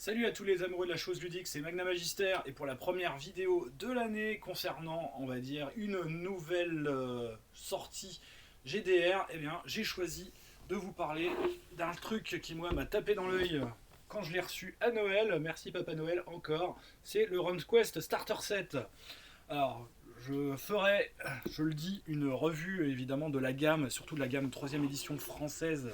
Salut à tous les amoureux de la chose ludique, c'est Magna Magister et pour la première vidéo de l'année concernant, on va dire, une nouvelle sortie GDR, eh bien j'ai choisi de vous parler d'un truc qui moi m'a tapé dans l'œil quand je l'ai reçu à Noël, merci Papa Noël encore, c'est le RunQuest Starter Set. Alors je ferai, je le dis, une revue évidemment de la gamme, surtout de la gamme 3ème édition française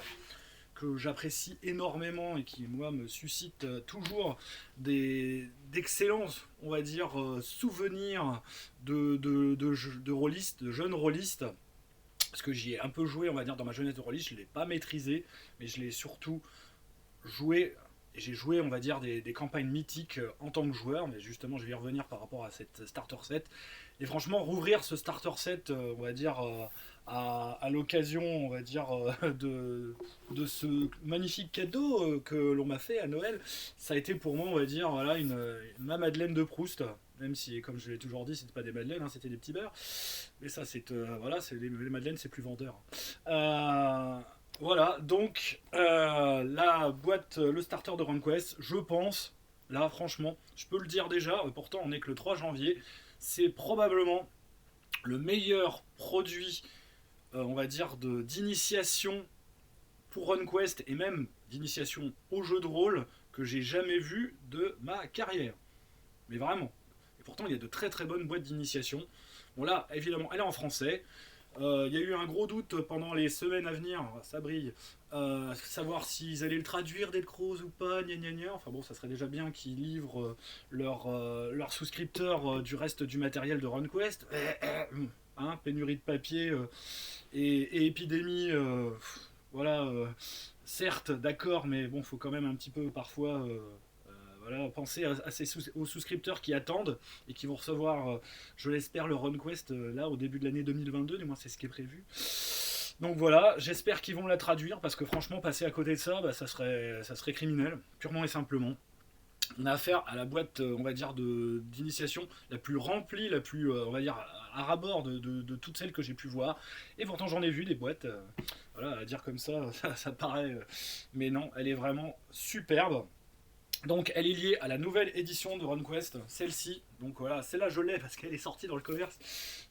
que j'apprécie énormément et qui, moi, me suscite toujours d'excellents, on va dire, souvenirs de rôlistes, de jeunes rôlistes. Parce que j'y ai un peu joué, on va dire, dans ma jeunesse de rôliste, je ne l'ai pas maîtrisé, mais je l'ai surtout joué. J'ai joué, on va dire, des campagnes mythiques en tant que joueur, mais justement, je vais y revenir par rapport à cette starter set. Et franchement, rouvrir ce starter set, on va dire, à l'occasion, on va dire, de ce magnifique cadeau que l'on m'a fait à Noël, ça a été pour moi, on va dire, voilà, ma Madeleine de Proust. Même si, comme je l'ai toujours dit, c'était pas des madeleines, hein, c'était des petits beurres. Mais ça, c'est voilà, les madeleines, c'est plus vendeur. Euh, voilà, donc la boîte, le starter de RunQuest, je pense, là, franchement, je peux le dire déjà. Pourtant, on est que le 3 janvier. C'est probablement le meilleur produit, on va dire, d'initiation pour RunQuest et même d'initiation au jeu de rôle que j'ai jamais vu de ma carrière. Mais vraiment. Et pourtant, il y a de très très bonnes boîtes d'initiation. Bon, là, évidemment, elle est en français. Il y a eu un gros doute pendant les semaines à venir, ça brille, savoir s'ils allaient le traduire Dead Crows ou pas, gna gna gna. Enfin bon, ça serait déjà bien qu'ils livrent leurs souscripteurs du reste du matériel de RunQuest. Hein, pénurie de papier et épidémie, voilà, certes, d'accord, mais bon, faut quand même un petit peu parfois voilà, penser aux souscripteurs qui attendent et qui vont recevoir, je l'espère, le RunQuest là au début de l'année 2022, du moins c'est ce qui est prévu. Donc voilà, j'espère qu'ils vont la traduire parce que franchement, passer à côté de ça, bah, ça serait criminel, purement et simplement. On a affaire à la boîte, on va dire, d'initiation la plus remplie, la plus, on va dire, à rabord de toutes celles que j'ai pu voir. Et pourtant, j'en ai vu des boîtes, voilà, à dire comme ça, ça paraît. Mais non, elle est vraiment superbe. Donc elle est liée à la nouvelle édition de RunQuest, celle-ci. Donc voilà, celle-là je l'ai parce qu'elle est sortie dans le commerce.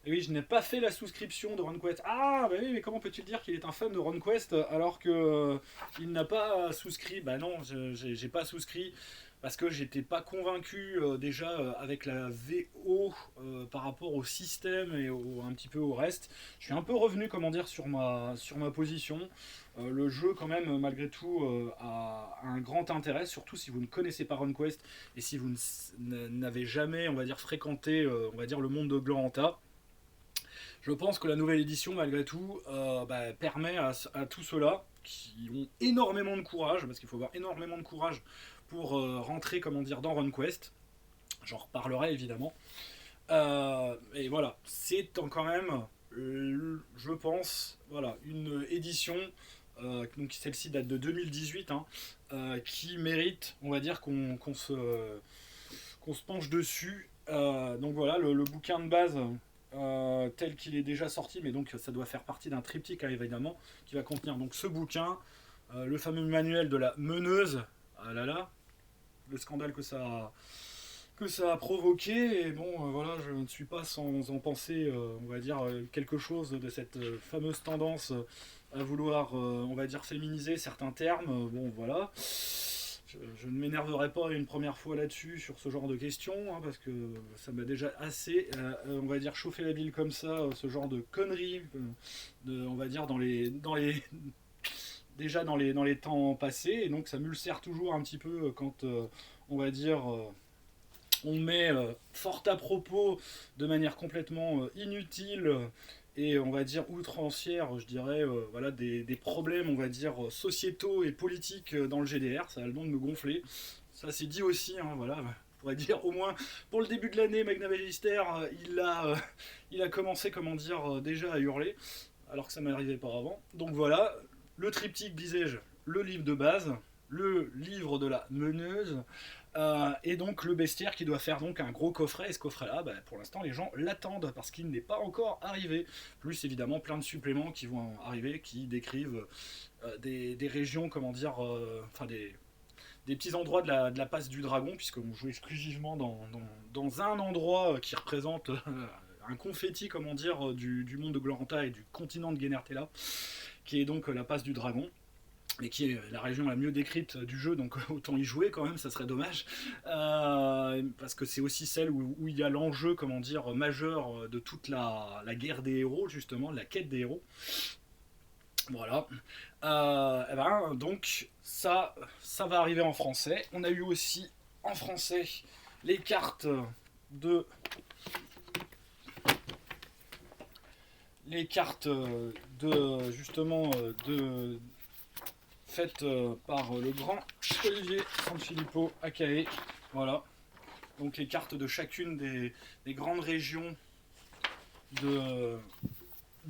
Et oui, je n'ai pas fait la souscription de RunQuest. Ah bah oui, mais comment peut-il dire qu'il est un fan de RunQuest alors que il n'a pas souscrit? Bah non, j'ai pas souscrit parce que j'étais pas convaincu déjà avec la VO par rapport au système et un petit peu au reste. Je suis un peu revenu, comment dire, sur ma position. Le jeu, quand même, malgré tout, a un grand intérêt, surtout si vous ne connaissez pas RunQuest et si vous n'avez jamais, on va dire, fréquenté, on va dire, le monde de Gloranta. Je pense que la nouvelle édition, malgré tout, bah, permet à tous ceux-là qui ont énormément de courage, parce qu'il faut avoir énormément de courage pour rentrer, comment dire, dans RunQuest. J'en reparlerai évidemment. Et voilà, c'est quand même, je pense, voilà, une édition, donc celle-ci date de 2018, hein, qui mérite, on va dire, qu'on se penche dessus. Donc voilà, le bouquin de base, tel qu'il est déjà sorti, mais donc ça doit faire partie d'un triptyque, hein, évidemment, qui va contenir donc ce bouquin, le fameux manuel de la meneuse. Ah là là, le scandale que ça a provoqué. Et bon, voilà, je ne suis pas sans en penser, on va dire, quelque chose de cette fameuse tendance à vouloir, on va dire, féminiser certains termes. Bon, voilà. Je ne m'énerverai pas une première fois là-dessus, sur ce genre de questions, hein, parce que ça m'a déjà assez, on va dire, chauffé la bile comme ça, ce genre de conneries, on va dire, déjà dans les temps passés. Et donc ça m'ulcère toujours un petit peu quand, on va dire, on met fort à propos, de manière complètement inutile et on va dire outrancière, je dirais, voilà, des problèmes, on va dire, sociétaux et politiques dans le GDR. Ça a le don de me gonfler. Ça c'est dit aussi, hein, voilà. On pourrait dire au moins pour le début de l'année, Magna Magister, il a commencé, comment dire, déjà à hurler, alors que ça m'arrivait pas avant. Donc voilà, le triptyque, disais-je, le livre de base, le livre de la meneuse, et donc le bestiaire qui doit faire donc un gros coffret. Et ce coffret-là, bah, pour l'instant, les gens l'attendent parce qu'il n'est pas encore arrivé. Plus évidemment plein de suppléments qui vont arriver, qui décrivent des régions, comment dire, enfin des petits endroits de la passe du dragon, puisqu'on joue exclusivement dans un endroit qui représente un confetti, comment dire, du monde de Gloranta et du continent de Genertella, qui est donc la passe du dragon, et qui est la région la mieux décrite du jeu, donc autant y jouer quand même, ça serait dommage, parce que c'est aussi celle où il y a l'enjeu, comment dire, majeur de toute la guerre des héros, justement, la quête des héros. Voilà. Et ben, donc ça va arriver en français. On a eu aussi en français les cartes de justement de faites par le grand Olivier Sanfilippo Akae. Voilà. Donc les cartes de chacune des grandes régions de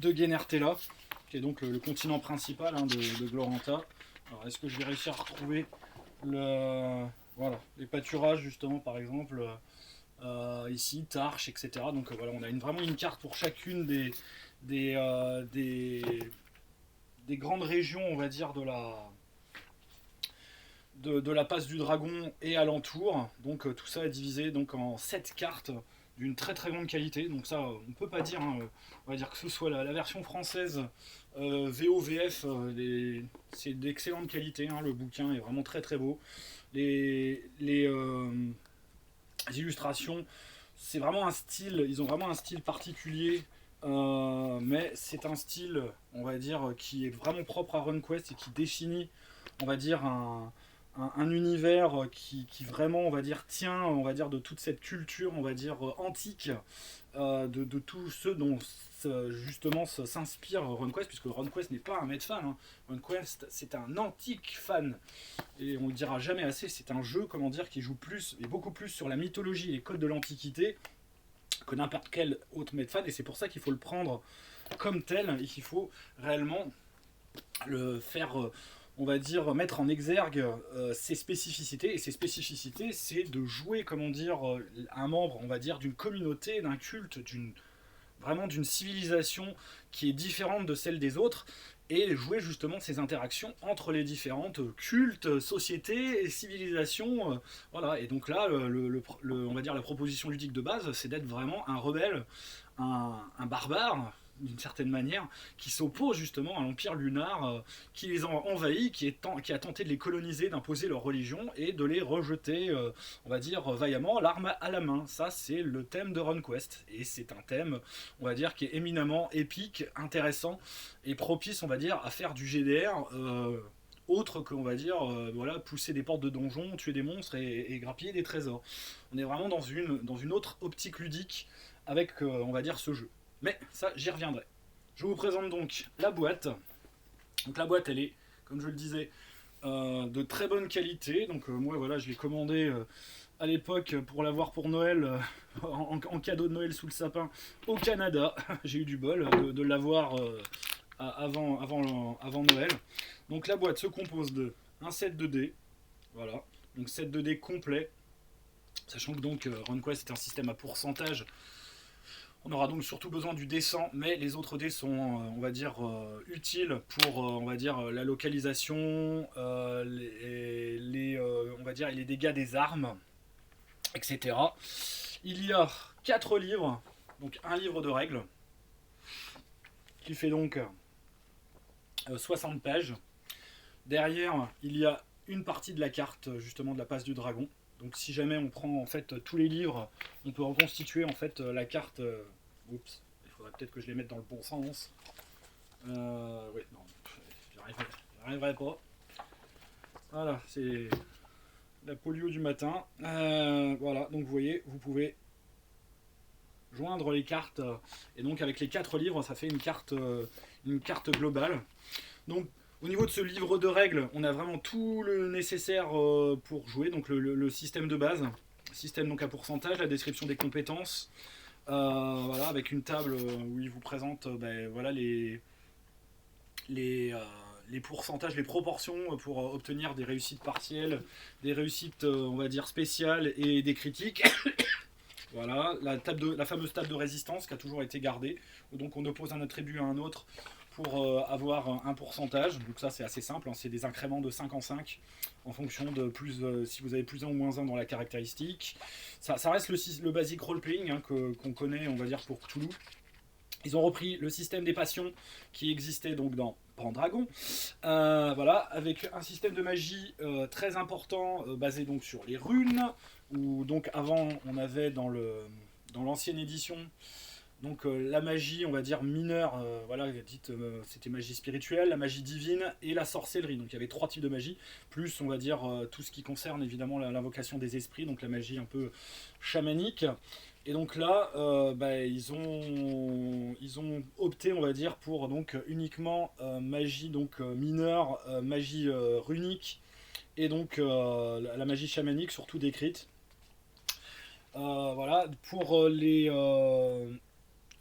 Genertella, qui est donc le continent principal de Gloranta. Alors est-ce que je vais réussir à retrouver voilà, les pâturages justement, par exemple ici, Tarche, etc. Donc voilà, on a vraiment une carte pour chacune des grandes régions, on va dire, de la passe du dragon et alentour. Donc tout ça est divisé donc en 7 cartes d'une très très grande qualité. Donc ça, on peut pas dire, hein, on va dire que ce soit la version française VOVF, c'est d'excellente qualité, hein, le bouquin est vraiment très très beau. Les illustrations, c'est vraiment un style, ils ont vraiment un style particulier, mais c'est un style, on va dire, qui est vraiment propre à RunQuest et qui définit, on va dire, un univers qui vraiment, on va dire, tient, on va dire, de toute cette culture, on va dire, antique, de tous ceux dont justement s'inspire RunQuest, puisque RunQuest n'est pas un maître fan, hein. RunQuest, c'est un antique fan, et on le dira jamais assez, c'est un jeu, comment dire, qui joue plus, et beaucoup plus sur la mythologie et les codes de l'Antiquité que n'importe quel autre maître fan, et c'est pour ça qu'il faut le prendre comme tel, et qu'il faut réellement le faire... on va dire, mettre en exergue ses spécificités. Et ses spécificités, c'est de jouer, comment dire, un membre, on va dire, d'une communauté, d'un culte, vraiment d'une civilisation qui est différente de celle des autres, et jouer justement ces interactions entre les différentes cultes, sociétés et civilisations. Voilà. Et donc là, on va dire, la proposition ludique de base, c'est d'être vraiment un rebelle, un barbare, d'une certaine manière, qui s'oppose justement à l'Empire lunar, qui les a envahis, qui a tenté de les coloniser, d'imposer leur religion et de les rejeter, on va dire, vaillamment, l'arme à la main. Ça, c'est le thème de RunQuest. Et c'est un thème, on va dire, qui est éminemment épique, intéressant et propice, on va dire, à faire du GDR. Autre que, on va dire, voilà, pousser des portes de donjons, tuer des monstres et grappiller des trésors. On est vraiment dans une autre optique ludique avec, on va dire, ce jeu. Mais ça, j'y reviendrai. Je vous présente donc la boîte. Donc la boîte, elle est, comme je le disais, de très bonne qualité. Donc moi, voilà, je l'ai commandé à l'époque pour l'avoir pour Noël, en cadeau de Noël sous le sapin au Canada. J'ai eu du bol de l'avoir avant Noël. Donc la boîte se compose de un set de dés. Voilà, donc set de dés complet. Sachant que donc RunQuest est un système à pourcentage. On aura donc surtout besoin du dé 100, mais les autres dés sont, on va dire, utiles pour, on va dire, la localisation, on va dire, les dégâts des armes, etc. Il y a 4 livres, donc un livre de règles, qui fait donc 60 pages. Derrière, il y a une partie de la carte, justement, de la passe du dragon. Donc si jamais on prend en fait tous les livres, on peut reconstituer en fait la carte. Oups, il faudrait peut-être que je les mette dans le bon sens. Oui, non, j'y arriverai pas. Voilà, c'est la polio du matin. Voilà, donc vous voyez, vous pouvez joindre les cartes. Et donc avec les 4 livres, ça fait une carte globale. Donc au niveau de ce livre de règles, on a vraiment tout le nécessaire pour jouer. Donc le système de base, système donc à pourcentage, la description des compétences, voilà, avec une table où il vous présente voilà, les pourcentages, les proportions pour obtenir des réussites partielles, des réussites on va dire spéciales et des critiques. Voilà, la fameuse table de résistance qui a toujours été gardée, où donc on oppose un attribut à un autre pour avoir un pourcentage. Donc ça c'est assez simple, hein, c'est des incréments de 5 en 5 en fonction de si vous avez plus 1 ou moins 1 dans la caractéristique. Ça reste le basic role-playing hein, qu'on connaît, on va dire, pour Cthulhu. Ils ont repris le système des passions qui existait donc dans Pendragon, voilà, avec un système de magie très important basé donc sur les runes, où donc avant on avait dans l'ancienne édition donc la magie on va dire mineure, voilà, c'était magie spirituelle, la magie divine et la sorcellerie. Donc il y avait 3 types de magie, plus on va dire tout ce qui concerne évidemment l'invocation des esprits, donc la magie un peu chamanique. Et donc là, ils ont opté, on va dire, pour donc uniquement magie donc mineure, magie runique et donc la magie chamanique surtout décrite. Voilà, pour les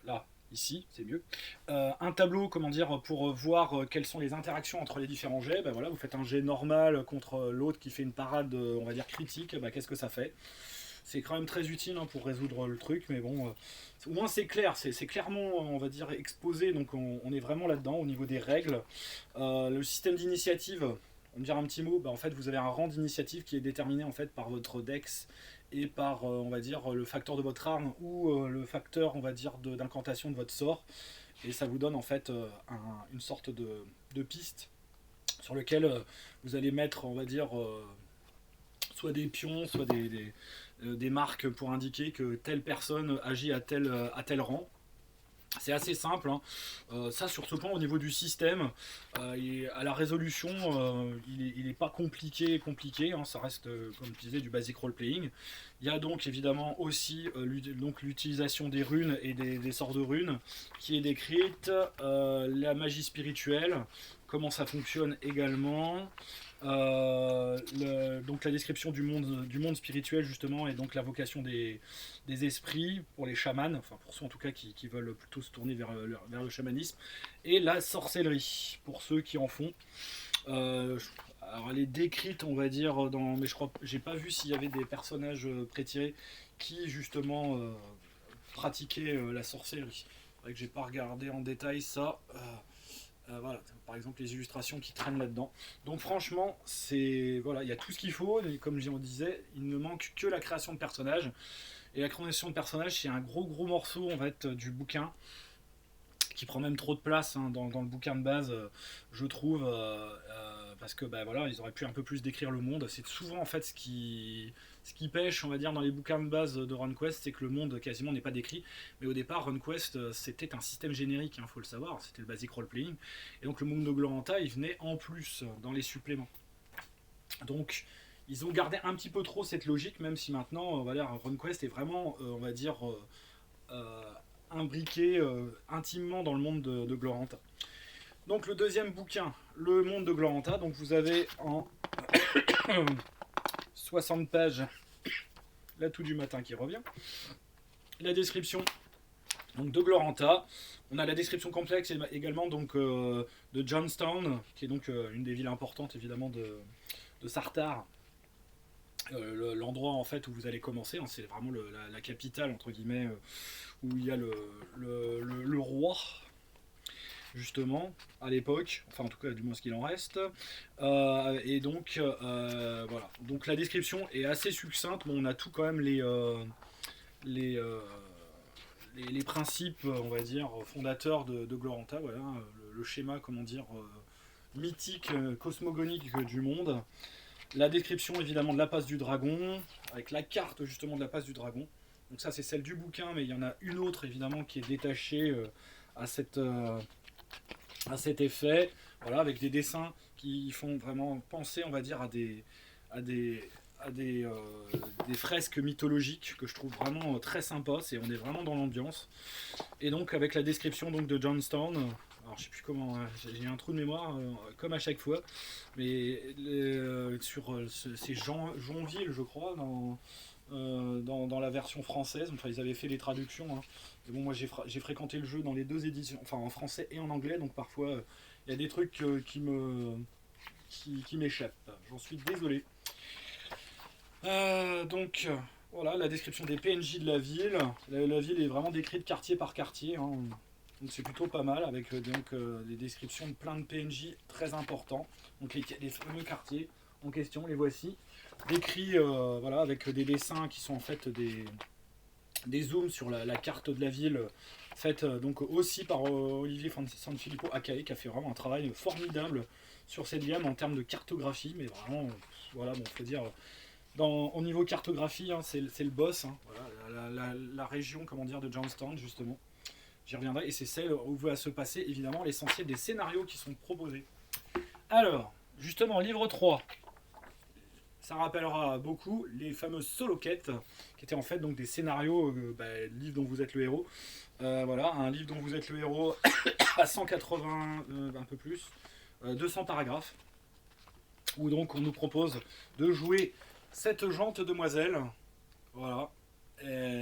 là, ici, c'est mieux. Un tableau, comment dire, pour voir quelles sont les interactions entre les différents jets. Voilà, vous faites un jet normal contre l'autre qui fait une parade, on va dire critique. Qu'est-ce que ça fait? C'est quand même très utile hein, pour résoudre le truc, mais bon, au moins c'est clair, c'est clairement, on va dire, exposé, donc on est vraiment là-dedans au niveau des règles. Le système d'initiative, on me dire un petit mot, en fait vous avez un rang d'initiative qui est déterminé en fait par votre dex et par, on va dire, le facteur de votre arme ou le facteur, on va dire, d'incantation de votre sort, et ça vous donne en fait une sorte de piste sur lequel vous allez mettre, on va dire, soit des pions, soit des marques pour indiquer que telle personne agit à tel rang. C'est assez simple, hein. Ça sur ce point au niveau du système, à la résolution, il n'est pas compliqué, hein. Ça reste, comme je disais, du basic role-playing. Il y a donc évidemment aussi l'utilisation des runes et des sorts de runes qui est décrite, la magie spirituelle, comment ça fonctionne également. Donc la description du monde spirituel justement, et donc l'invocation des esprits pour les chamans, enfin pour ceux en tout cas qui veulent plutôt se tourner vers le chamanisme, et la sorcellerie pour ceux qui en font. Alors elle est décrite, on va dire, mais je crois, j'ai pas vu s'il y avait des personnages prétirés qui justement pratiquaient la sorcellerie. C'est vrai que j'ai pas regardé en détail ça. Voilà, par exemple les illustrations qui traînent là-dedans. Donc franchement, voilà, il y a tout ce qu'il faut, et comme on disait, il ne manque que la création de personnages. Et la création de personnages, c'est un gros morceau en fait du bouquin, qui prend même trop de place hein, dans le bouquin de base, je trouve, parce que voilà, ils auraient pu un peu plus décrire le monde. C'est souvent en fait ce qui pêche, on va dire, dans les bouquins de base de RunQuest, c'est que le monde quasiment n'est pas décrit. Mais au départ, RunQuest, c'était un système générique, il faut le savoir, c'était le basic role-playing. Et donc le monde de Gloranta, il venait en plus dans les suppléments. Donc ils ont gardé un petit peu trop cette logique, même si maintenant, on va dire, RunQuest est vraiment, on va dire, imbriqué intimement dans le monde de Gloranta. Donc le deuxième bouquin, le monde de Gloranta, donc vous avez en 60 pages l'atout du matin qui revient, la description donc de Gloranta, on a la description complexe également donc de Johnstown, qui est donc une des villes importantes évidemment de Sartar, l'endroit en fait où vous allez commencer, hein, c'est vraiment la capitale entre guillemets, où il y a le roi justement à l'époque, enfin en tout cas du moins ce qu'il en reste, et donc voilà, donc la description est assez succincte, mais on a tout quand même les principes, on va dire, fondateurs de Gloranta, voilà, le schéma, comment dire, mythique, cosmogonique du monde. La description évidemment de la passe du dragon, avec la carte justement de la passe du dragon. Donc ça c'est celle du bouquin, mais il y en a une autre évidemment qui est détachée à cet effet, voilà, avec des dessins qui font vraiment penser, on va dire, à des fresques mythologiques que je trouve vraiment très sympas. On est vraiment dans l'ambiance. Et donc avec la description donc de Johnstown, alors je sais plus comment, j'ai un trou de mémoire comme à chaque fois, mais sur c'est Jonville je crois dans la version française, enfin ils avaient fait les traductions, hein. Et bon, moi j'ai fréquenté le jeu dans les deux éditions, enfin en français et en anglais, donc parfois il y a des trucs qui m'échappent, j'en suis désolé. Donc voilà la description des PNJ de la ville. La ville est vraiment décrite quartier par quartier, hein. Donc c'est plutôt pas mal avec des descriptions de plein de PNJ très importants. Donc les fameux quartiers en question, les voici. Décrits voilà, avec des dessins qui sont en fait des zooms sur la carte de la ville, faite donc aussi par Olivier Sanfilippo Akae, qui a fait vraiment un travail formidable sur cette gamme en termes de cartographie. Mais vraiment, voilà, bon, faut dire, au niveau cartographie, hein, c'est le boss. Hein, voilà, la région, comment dire, de Johnstown, justement. J'y reviendrai, et c'est celle où va se passer évidemment l'essentiel des scénarios qui sont proposés. Alors, justement, livre 3. Ça rappellera beaucoup les fameuses solo quêtes, qui étaient en fait donc des scénarios, livre dont vous êtes le héros. Voilà, un livre dont vous êtes le héros à 180, un peu plus, 200 paragraphes, où donc on nous propose de jouer cette jante demoiselle, voilà,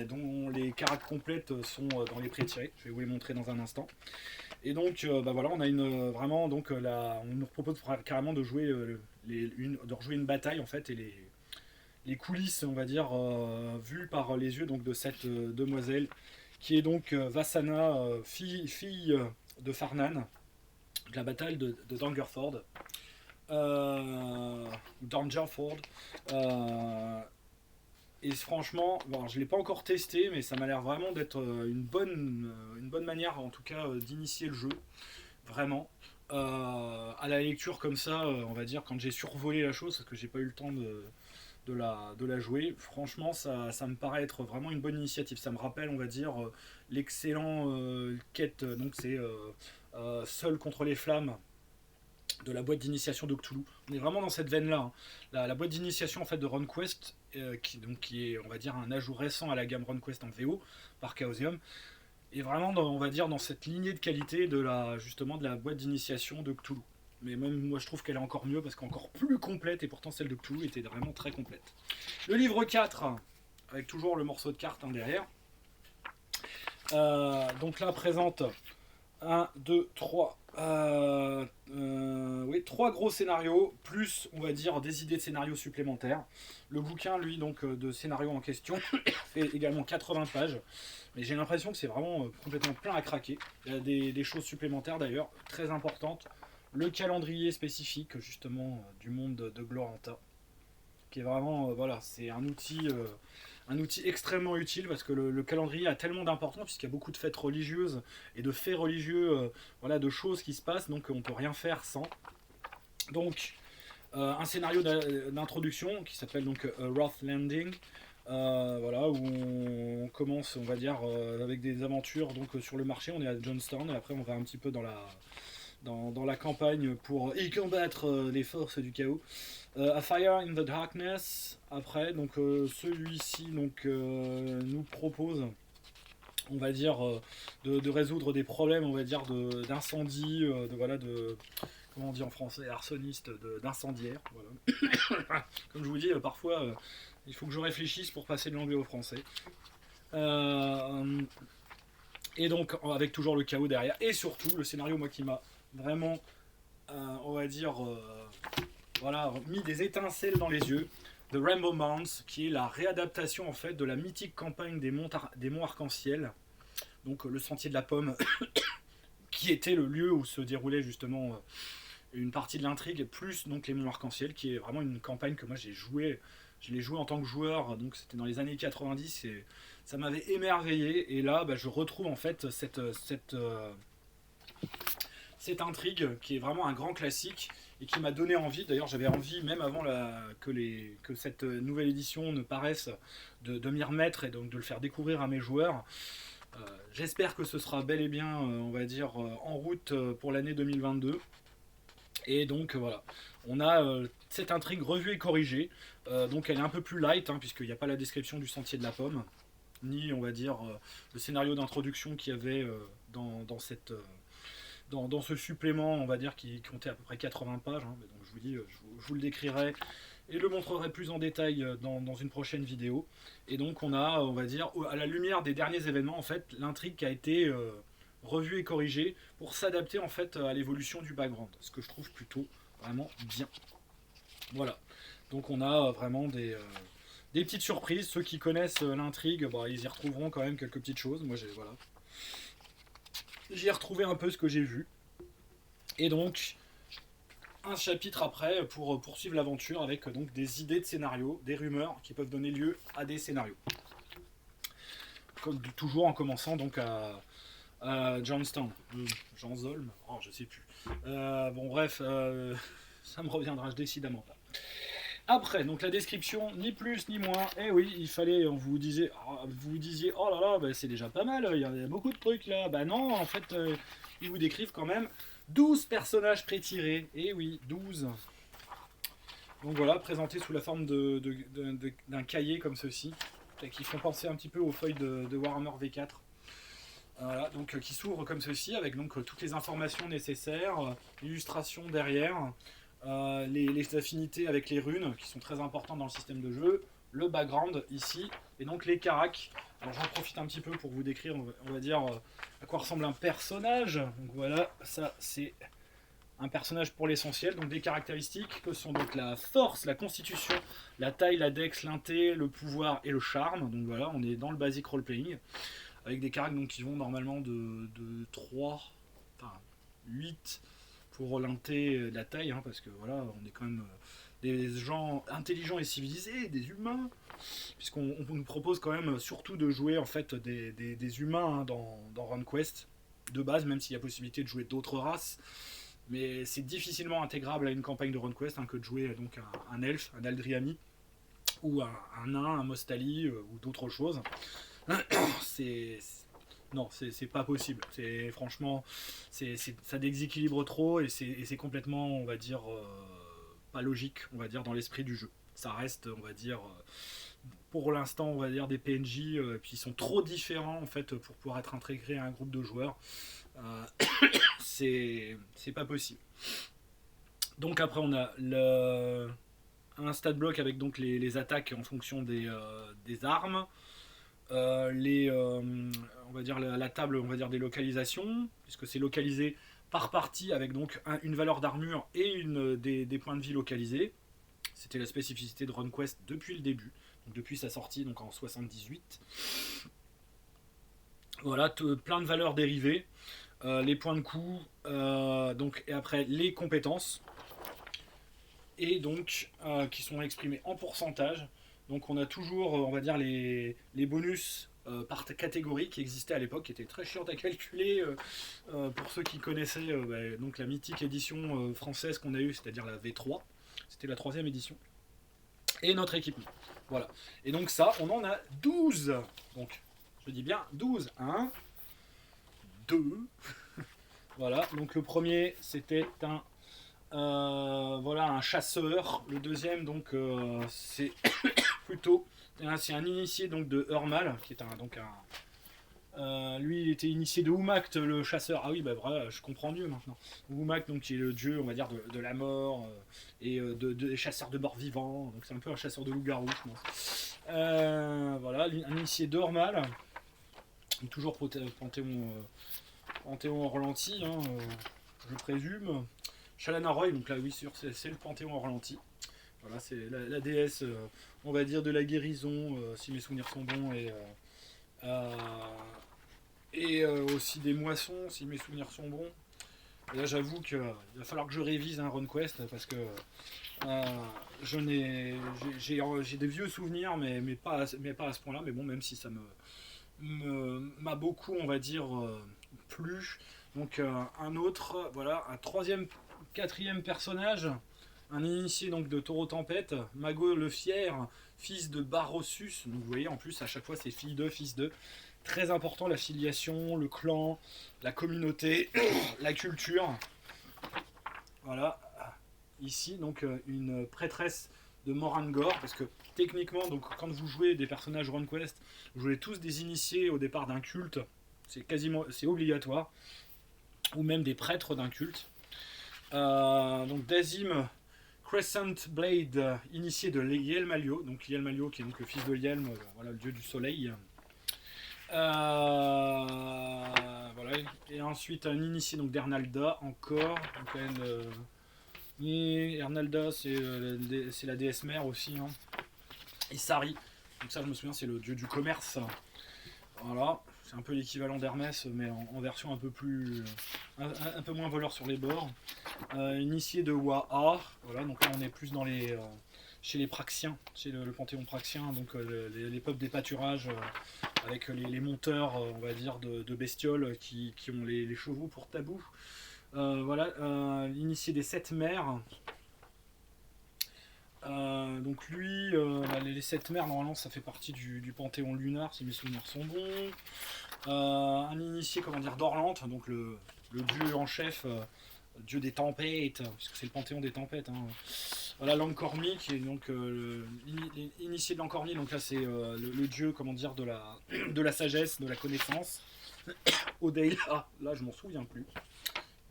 dont les caractères complètes sont dans les pré-tirés. Je vais vous les montrer dans un instant. Et donc, voilà, on a vraiment donc on nous propose carrément de jouer de rejouer une bataille en fait, et les coulisses, on va dire, vues par les yeux donc de cette demoiselle qui est donc Vassana, fille de Farnan, de la bataille de Dangerford. Dangerford. Et franchement, bon, je ne l'ai pas encore testé, mais ça m'a l'air vraiment d'être une bonne manière, en tout cas, d'initier le jeu. Vraiment. À la lecture comme ça, on va dire, quand j'ai survolé la chose, parce que j'ai pas eu le temps de la jouer, franchement, ça me paraît être vraiment une bonne initiative. Ça me rappelle, on va dire, l'excellent quête, donc c'est Seul contre les flammes, de la boîte d'initiation de Cthulhu. On est vraiment dans cette veine-là. Hein. La boîte d'initiation en fait de RunQuest, qui est, on va dire, un ajout récent à la gamme RunQuest en VO par Chaosium, est vraiment, on va dire, dans cette lignée de qualité justement de la boîte d'initiation de Cthulhu. Mais même moi je trouve qu'elle est encore mieux parce qu'encore plus complète, et pourtant celle de Cthulhu était vraiment très complète. Le livre 4, avec toujours le morceau de carte derrière. Donc là présente 1, 2, 3. Oui, 3 gros scénarios, plus on va dire des idées de scénarios supplémentaires. Le bouquin, lui, donc de scénario en question, fait également 80 pages. Mais j'ai l'impression que c'est vraiment complètement plein à craquer. Il y a des choses supplémentaires d'ailleurs, très importantes. Le calendrier spécifique, justement, du monde de Gloranta, qui est vraiment, voilà, c'est un outil extrêmement utile parce que le calendrier a tellement d'importance puisqu'il y a beaucoup de fêtes religieuses et de faits religieux, voilà, de choses qui se passent, donc on ne peut rien faire sans. Donc un scénario d'introduction qui s'appelle donc Wrath Landing, voilà, où on commence, on va dire, avec des aventures donc sur le marché. On est à Johnstown et après on va un petit peu dans la campagne pour y combattre les forces du chaos. A Fire in the Darkness, après, donc celui-ci donc, nous propose, on va dire, de résoudre des problèmes, on va dire, d'incendie, comment on dit en français, arsoniste, d'incendiaire. Voilà. Comme je vous dis, parfois, il faut que je réfléchisse pour passer de l'anglais au français. Et donc, avec toujours le chaos derrière, et surtout, le scénario, moi, qui m'a vraiment, on va dire, voilà, mis des étincelles dans les yeux, de Rainbow Mounds, qui est la réadaptation en fait de la mythique campagne des monts arc-en-ciel, donc le sentier de la pomme, qui était le lieu où se déroulait justement une partie de l'intrigue, plus donc les monts arc-en-ciel, qui est vraiment une campagne que moi j'ai joué. Je l'ai joué en tant que joueur, donc c'était dans les années 90 et ça m'avait émerveillé. Et là, je retrouve en fait cette intrigue qui est vraiment un grand classique et qui m'a donné envie. D'ailleurs, j'avais envie, même avant que cette nouvelle édition ne paraisse, de m'y remettre et donc de le faire découvrir à mes joueurs. J'espère que ce sera bel et bien, on va dire, en route pour l'année 2022. Et donc voilà, on a cette intrigue revue et corrigée. Donc elle est un peu plus light, hein, puisqu'il n'y a pas la description du sentier de la pomme, ni on va dire le scénario d'introduction qu'il y avait dans ce supplément, on va dire, qui comptait à peu près 80 pages. Hein. Donc je vous dis, je vous le décrirai et le montrerai plus en détail dans une prochaine vidéo. Et donc on a, on va dire, à la lumière des derniers événements, en fait, l'intrigue qui a été revue et corrigée pour s'adapter en fait à l'évolution du background, ce que je trouve plutôt vraiment bien. Voilà. Donc on a vraiment des petites surprises. Ceux qui connaissent l'intrigue, ils y retrouveront quand même quelques petites choses. Moi, voilà. J'y ai retrouvé un peu ce que j'ai vu. Et donc, un chapitre après pour poursuivre l'aventure avec donc des idées de scénarios, des rumeurs qui peuvent donner lieu à des scénarios. Comme toujours en commençant donc à Johnstown. Jean-Zolm, oh, je sais plus. Bon bref, ça me reviendra décidément pas. Après, donc la description, ni plus ni moins. Eh oui, il fallait, vous disiez, oh là là, bah, c'est déjà pas mal, il y a beaucoup de trucs là. Bah non, en fait, ils vous décrivent quand même 12 personnages pré-tirés. Eh oui, 12. Donc voilà, présentés sous la forme d'un cahier comme ceci, qui font penser un petit peu aux feuilles de Warhammer V4. Voilà, donc qui s'ouvre comme ceci, avec donc toutes les informations nécessaires, l'illustration derrière, les affinités avec les runes qui sont très importantes dans le système de jeu, le background ici, et donc les caracs. Alors j'en profite un petit peu pour vous décrire, on va dire, à quoi ressemble un personnage. Donc voilà, ça c'est un personnage pour l'essentiel, donc des caractéristiques que sont donc la force, la constitution, la taille, la dex, l'inté, le pouvoir et le charme. Donc voilà, on est dans le basic roleplaying, avec des caractères donc, qui vont normalement de 3, enfin 8 pour l'inté la taille, hein, parce que voilà, on est quand même des gens intelligents et civilisés, des humains, puisqu'on nous propose quand même surtout de jouer en fait des humains hein, dans RunQuest de base, même s'il y a possibilité de jouer d'autres races, mais c'est difficilement intégrable à une campagne de RunQuest hein, que de jouer donc un elfe, un Aldriami, ou un nain, un Mostali, ou d'autres choses. Non, c'est pas possible. Franchement, ça déséquilibre trop et c'est complètement, on va dire, pas logique, on va dire, dans l'esprit du jeu. Ça reste, on va dire, pour l'instant, on va dire des PNJ qui sont trop différents en fait pour pouvoir être intégrés à un groupe de joueurs. C'est pas possible. Donc après, on a un stat block avec donc les attaques en fonction des armes. On va dire la table on va dire des localisations, puisque c'est localisé par partie avec donc une valeur d'armure et des points de vie localisés. C'était la spécificité de RunQuest depuis le début, donc depuis sa sortie donc en 78. Voilà, plein de valeurs dérivées, les points de coup, donc, et après les compétences, et donc qui sont exprimés en pourcentage. Donc on a toujours, on va dire, les bonus par catégorie qui existaient à l'époque, qui étaient très chiantes à calculer pour ceux qui connaissaient donc la mythique édition française qu'on a eue, c'est-à-dire la V3. C'était la 3e édition. Et notre équipement. Voilà. Et donc ça, on en a 12. Donc, je dis bien 12. 1, 2. Voilà. Donc le premier, c'était un chasseur. Le deuxième, donc, c'est plutôt c'est un initié donc de Hurmal, qui est lui, il était initié de Umact, le chasseur. Ah oui, bah voilà, je comprends mieux maintenant. Umact, donc, qui est le dieu, on va dire, de la mort et des chasseurs de morts vivants. Donc c'est un peu un chasseur de loups-garous, je pense. Voilà, un initié d'Hurmal, toujours Panthéon en ralenti, hein, je présume. Shalana Roy, donc là, oui, c'est le Panthéon en ralenti. Voilà, c'est la déesse, on va dire, de la guérison, si mes souvenirs sont bons, et aussi des moissons, si mes souvenirs sont bons. Et là, j'avoue qu'il va falloir que je révise un RunQuest, parce que j'ai des vieux souvenirs, mais pas à ce point-là. Mais bon, même si ça m'a beaucoup, on va dire, plu. Donc un autre, voilà, un troisième, quatrième personnage, un initié donc de Taureau Tempête, Mago le Fier, fils de Barossus. Donc vous voyez, en plus à chaque fois c'est fils de. Très important, la filiation, le clan, la communauté, la culture. Voilà. Ici donc une prêtresse de Morangor, parce que techniquement, donc quand vous jouez des personnages RunQuest, vous jouez tous des initiés au départ d'un culte. C'est obligatoire. Ou même des prêtres d'un culte. Donc Dazim Crescent Blade, initié de Yelmalio, donc Yelmalio qui est donc le fils de Yelm, voilà, le dieu du soleil. Voilà. Et ensuite un initié donc d'Ernalda encore. Donc Ernalda c'est la déesse mère aussi. Hein. Et Sari, donc ça je me souviens c'est le dieu du commerce. Voilà, c'est un peu l'équivalent d'Hermès, mais en version un peu plus, un peu moins voleur sur les bords. Initié de Waha, voilà, donc là on est plus dans les, chez les Praxiens, chez le panthéon praxien, donc les peuples des pâturages, avec les monteurs, on va dire, de bestioles qui ont les chevaux pour tabou. Voilà, l'initié des 7 mers. Donc lui, les 7 mers, normalement ça fait partie du panthéon lunar, si mes souvenirs sont bons. Un initié, comment dire, d'Orlante, donc le dieu en chef, dieu des tempêtes, puisque c'est le panthéon des tempêtes. Hein. Voilà, l'Ankormi, qui est donc l'initié de l'Ankormi, donc là c'est le dieu, comment dire, de la sagesse, de la connaissance. Odeila, là je m'en souviens plus.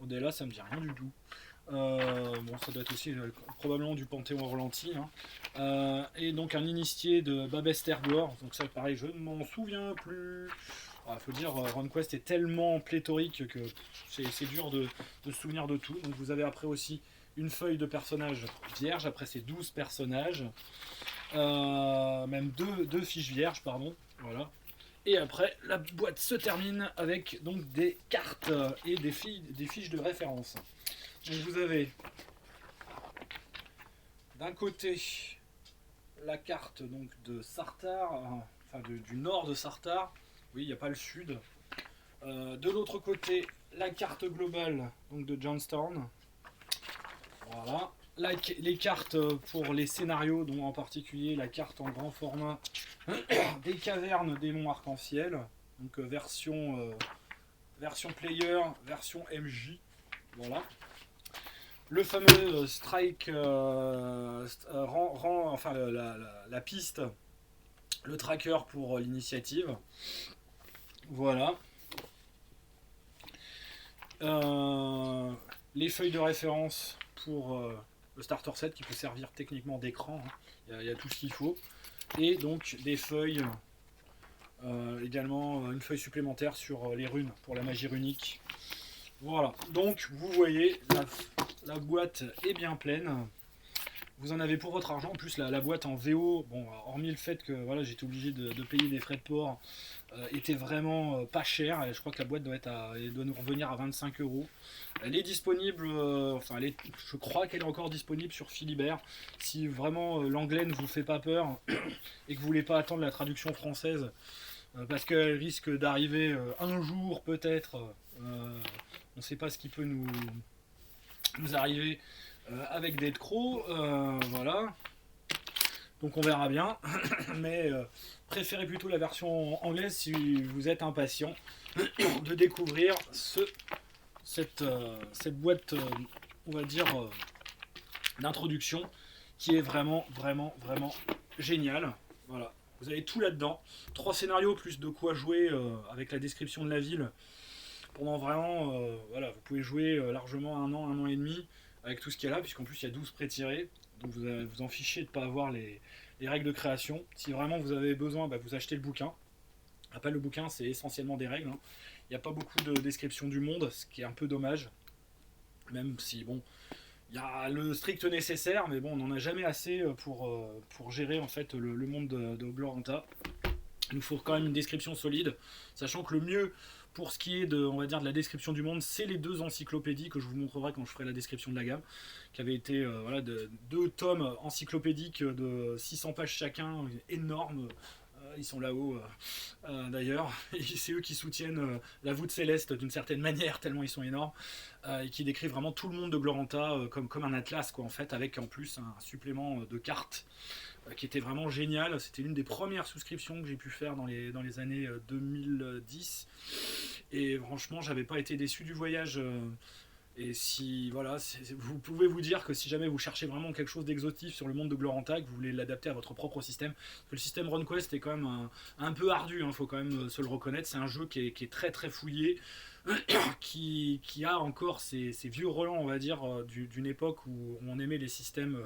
Odeila, ça me dit rien du tout. Bon, ça doit être aussi probablement du panthéon Orlanti. Hein. Et donc un initié de Babes-Tergor, donc ça pareil, je ne m'en souviens plus. Il faut dire, RunQuest est tellement pléthorique que c'est dur de se souvenir de tout. Donc vous avez après aussi une feuille de personnages vierges, après c'est 12 personnages, même deux fiches vierges, pardon, voilà. Et après, la boîte se termine avec donc des cartes et des fiches de référence. Donc vous avez d'un côté la carte donc de Sartar, enfin du nord de Sartar. Oui, il n'y a pas le sud. De l'autre côté, la carte globale donc de Johnstown. Voilà. Les cartes pour les scénarios, dont en particulier la carte en grand format des cavernes des monts arc-en-ciel. Donc version player, version MJ. Voilà. Le fameux strike enfin la piste, le tracker pour l'initiative. Voilà. Les feuilles de référence pour le starter set qui peut servir techniquement d'écran. Hein. Il y a tout ce qu'il faut. Et donc des feuilles, également une feuille supplémentaire sur les runes pour la magie runique. Voilà, donc vous voyez, la boîte est bien pleine. Vous en avez pour votre argent. En plus, la boîte en VO, bon, hormis le fait que voilà, j'étais obligé de payer des frais de port, était vraiment pas chère. Je crois que la boîte elle doit nous revenir à 25 €. Elle est disponible, je crois qu'elle est encore disponible sur Philibert. Si vraiment l'anglais ne vous fait pas peur et que vous voulez pas attendre la traduction française, parce qu'elle risque d'arriver un jour peut-être. On ne sait pas ce qui peut nous arriver avec Dead Crow, voilà. Donc on verra bien, mais préférez plutôt la version anglaise si vous êtes impatient de découvrir cette boîte, on va dire, d'introduction qui est vraiment, vraiment, vraiment géniale. Voilà, vous avez tout là-dedans. 3 scénarios plus de quoi jouer avec la description de la ville. Pendant vraiment, voilà, vous pouvez jouer largement un an et demi avec tout ce qu'il y a là, puisqu'en plus il y a 12 pré-tirés. Donc vous en fichez de ne pas avoir les règles de création. Si vraiment vous avez besoin, vous achetez le bouquin. Après, le bouquin, c'est essentiellement des règles. Hein. Il n'y a pas beaucoup de description du monde, ce qui est un peu dommage. Même si, bon, il y a le strict nécessaire, mais bon, on n'en a jamais assez pour gérer en fait le monde de Gloranta. Il nous faut quand même une description solide, sachant que le mieux pour ce qui est on va dire, de la description du monde, c'est les 2 encyclopédies que je vous montrerai quand je ferai la description de la gamme, qui avaient été voilà, 2 tomes encyclopédiques de 600 pages chacun, énormes. Ils sont là-haut d'ailleurs, c'est eux qui soutiennent la voûte céleste d'une certaine manière, tellement ils sont énormes, et qui décrivent vraiment tout le monde de Gloranta comme un atlas, quoi, en fait, avec en plus un supplément de cartes qui était vraiment génial. C'était l'une des premières souscriptions que j'ai pu faire dans les années 2010, et franchement j'avais pas été déçu du voyage. Et si voilà, vous pouvez vous dire que si jamais vous cherchez vraiment quelque chose d'exotif sur le monde de Gloranta, que vous voulez l'adapter à votre propre système, que le système RunQuest est quand même un peu ardu, hein, faut quand même se le reconnaître. C'est un jeu qui est très très fouillé, qui a encore ces vieux relents, on va dire, d'une époque où on aimait les systèmes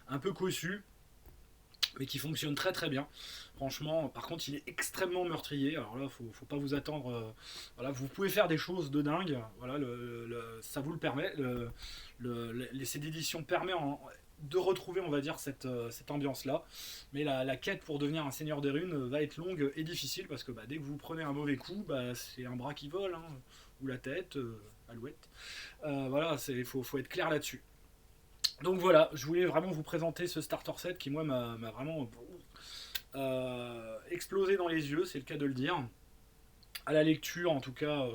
un peu cossus, mais qui fonctionne très très bien. Franchement, par contre, il est extrêmement meurtrier. Alors là, faut pas vous attendre. Voilà, vous pouvez faire des choses de dingue. Voilà, ça vous le permet. L'essai d'édition permet de retrouver, on va dire, cette ambiance-là. Mais la quête pour devenir un seigneur des runes va être longue et difficile, parce que dès que vous prenez un mauvais coup, c'est un bras qui vole, hein, ou la tête, alouette. Voilà, faut être clair là-dessus. Donc voilà, je voulais vraiment vous présenter ce starter set qui, moi, m'a vraiment explosé dans les yeux, c'est le cas de le dire. À la lecture, en tout cas,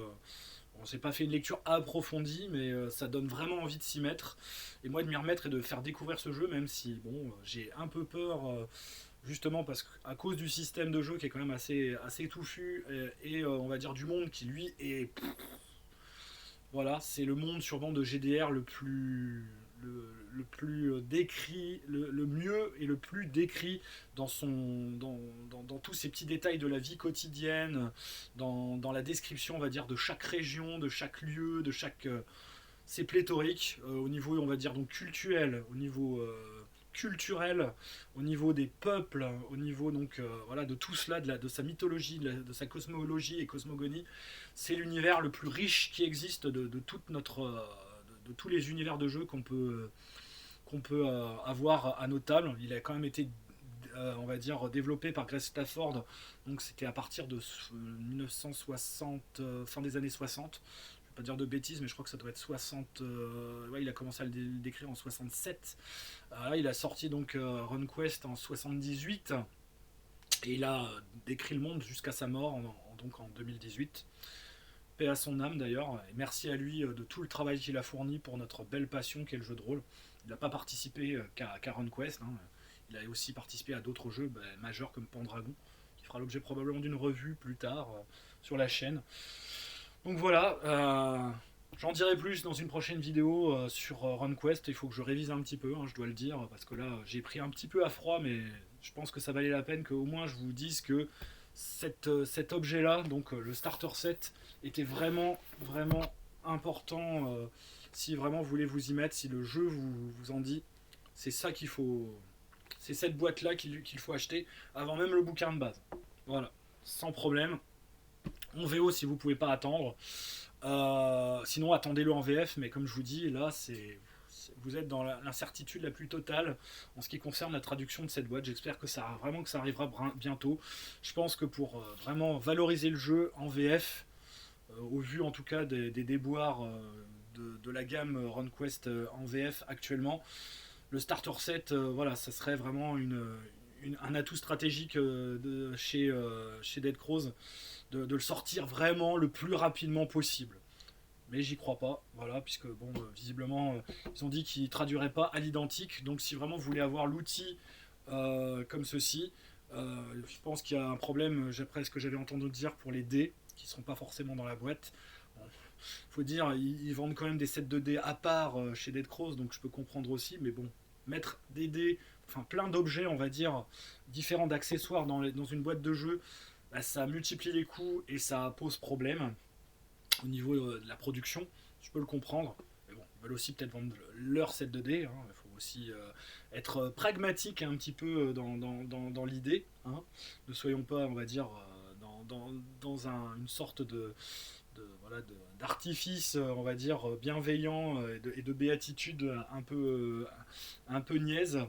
on s'est pas fait une lecture approfondie, mais ça donne vraiment envie de s'y mettre. Et moi, de m'y remettre et de faire découvrir ce jeu, même si, bon, j'ai un peu peur, justement, parce qu'à cause du système de jeu qui est quand même assez touffu, et on va dire du monde qui, lui, est. Voilà, c'est le monde sûrement de GDR le plus décrit, le mieux et le plus décrit dans tous ces petits détails de la vie quotidienne, dans la description, on va dire, de chaque région, de chaque lieu, de chaque. C'est pléthorique au niveau, on va dire, donc culturel, au niveau culturel, au niveau des peuples, au niveau donc voilà de tout cela, de sa mythologie, de sa cosmologie et cosmogonie. C'est l'univers le plus riche qui existe de toute notre de tous les univers de jeu qu'on peut avoir à nos tables. Il a quand même été on va dire développé par Greg Stafford, donc c'était à partir de 1960, fin des années 60. Je vais pas dire de bêtises, mais je crois que ça doit être 60. Ouais, il a commencé à le décrire en 67. Là, il a sorti donc RunQuest en 78 et il a décrit le monde jusqu'à sa mort donc en 2018. Paix à son âme d'ailleurs, et merci à lui de tout le travail qu'il a fourni pour notre belle passion qu'est le jeu de rôle. Il n'a pas participé qu'à RunQuest, hein. Il a aussi participé à d'autres jeux majeurs comme Pendragon, qui fera l'objet probablement d'une revue plus tard sur la chaîne. Donc voilà, j'en dirai plus dans une prochaine vidéo sur RunQuest. Il faut que je révise un petit peu, hein, je dois le dire, parce que là j'ai pris un petit peu à froid, mais je pense que ça valait la peine qu'au moins je vous dise que cet objet-là, donc le starter set, était vraiment, vraiment important si vraiment vous voulez vous y mettre, si le jeu vous en dit. C'est ça qu'il faut. C'est cette boîte-là qu'il faut acheter avant même le bouquin de base. Voilà, sans problème. En VO si vous pouvez pas attendre. Sinon, attendez-le en VF, mais comme je vous dis, là, vous êtes dans l'incertitude la plus totale en ce qui concerne la traduction de cette boîte. J'espère que ça arrivera bientôt. Je pense que pour vraiment valoriser le jeu en VF, au vu en tout cas des déboires de la gamme RunQuest en VF actuellement, le starter set, voilà, ça serait vraiment un atout stratégique chez Dead Crows de le sortir vraiment le plus rapidement possible. Mais j'y crois pas, voilà, puisque bon, visiblement, ils ont dit qu'ils traduiraient pas à l'identique. Donc, si vraiment vous voulez avoir l'outil comme ceci, je pense qu'il y a un problème, après ce que j'avais entendu dire pour les dés, qui seront pas forcément dans la boîte. Bon, faut dire, ils vendent quand même des sets de dés à part chez Dead Crows, donc je peux comprendre aussi, mais bon, mettre des dés, enfin plein d'objets, on va dire, différents d'accessoires dans une boîte de jeu, ça multiplie les coûts et ça pose problème au niveau de la production. Je peux le comprendre. Mais bon, ils veulent aussi peut-être vendre leur set de dés. Hein. Il faut aussi être pragmatique un petit peu dans l'idée. Hein. Ne soyons pas, on va dire, dans une sorte voilà, d'artifice, on va dire, bienveillant et de béatitude un peu niaise.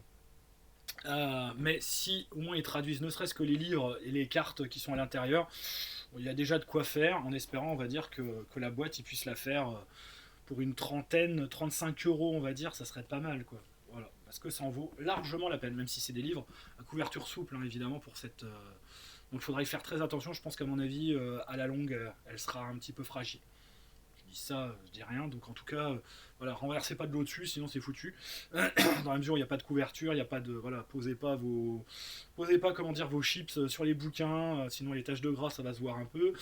Mais si au moins ils traduisent ne serait-ce que les livres et les cartes qui sont à l'intérieur, il y a déjà de quoi faire, en espérant, on va dire, que la boîte ils puissent la faire pour une trentaine, 35 euros, on va dire, ça serait pas mal, quoi. Voilà, parce que ça en vaut largement la peine, même si c'est des livres à couverture souple, hein, évidemment, pour cette. Donc il faudra y faire très attention, je pense qu'à mon avis, à la longue, elle sera un petit peu fragile. Je dis ça, je dis rien, donc en tout cas, voilà, renversez pas de l'eau dessus, sinon c'est foutu. Dans la mesure où il n'y a pas de couverture, il n'y a pas de. Voilà, posez pas comment dire, vos chips sur les bouquins, sinon les taches de gras ça va se voir un peu.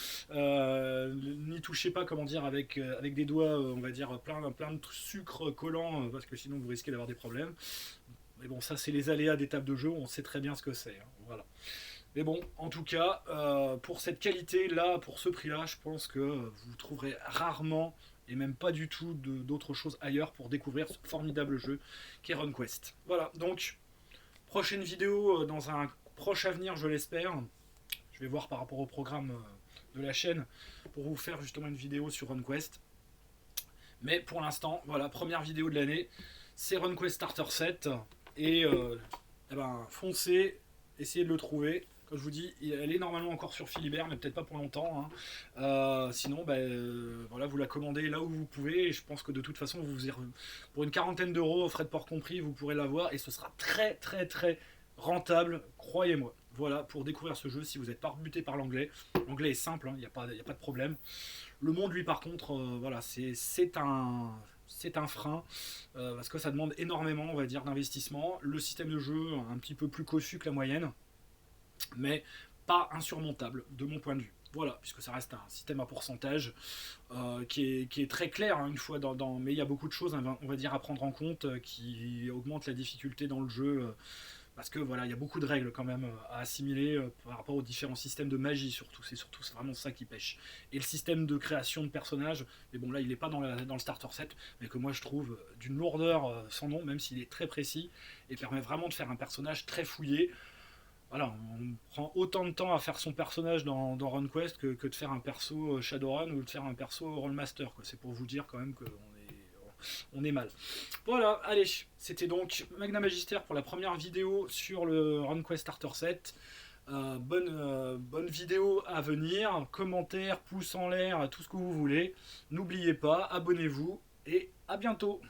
N'y touchez pas, comment dire, avec des doigts, on va dire, plein de sucre collant, parce que sinon vous risquez d'avoir des problèmes. Mais bon, ça c'est les aléas des tables de jeu, on sait très bien ce que c'est. Hein, voilà. Mais bon, en tout cas, pour cette qualité-là, pour ce prix-là, je pense que vous trouverez rarement, et même pas du tout, d'autres choses ailleurs pour découvrir ce formidable jeu qu'est RunQuest. Voilà, donc, prochaine vidéo dans un proche avenir, je l'espère. Je vais voir par rapport au programme de la chaîne pour vous faire justement une vidéo sur RunQuest. Mais pour l'instant, voilà, première vidéo de l'année. c'est RunQuest Starter Set. Et eh ben, foncez, essayez de le trouver. Comme je vous dis, elle est normalement encore sur Philibert, mais peut-être pas pour longtemps, hein. Sinon, voilà, vous la commandez là où vous pouvez. Et je pense que de toute façon, pour une quarantaine d'euros, frais de port compris, vous pourrez l'avoir. Et ce sera très très très rentable, croyez-moi. Voilà, pour découvrir ce jeu, si vous n'êtes pas rebuté par l'anglais. L'anglais est simple, il n'y a pas de problème. Le monde, lui, par contre, voilà, c'est un frein parce que ça demande énormément, on va dire, d'investissement. Le système de jeu un petit peu plus cossu que la moyenne, mais pas insurmontable de mon point de vue. Voilà, puisque ça reste un système à pourcentage qui est très clair, hein, une fois mais il y a beaucoup de choses, on va dire, à prendre en compte qui augmentent la difficulté dans le jeu. Parce que voilà, il y a beaucoup de règles quand même à assimiler par rapport aux différents systèmes de magie surtout. C'est vraiment ça qui pêche. Et le système de création de personnages, mais bon là il n'est pas dans le starter set, mais que moi je trouve d'une lourdeur sans nom, même s'il est très précis, et permet vraiment de faire un personnage très fouillé. Voilà, on prend autant de temps à faire son personnage dans RunQuest que de faire un perso Shadowrun ou de faire un perso Rollmaster. C'est pour vous dire quand même qu'on est mal. Voilà, allez, c'était donc Magna Magister pour la première vidéo sur le RunQuest Starter Set. Bonne vidéo à venir, commentaires, pouces en l'air, tout ce que vous voulez. N'oubliez pas, abonnez-vous et à bientôt.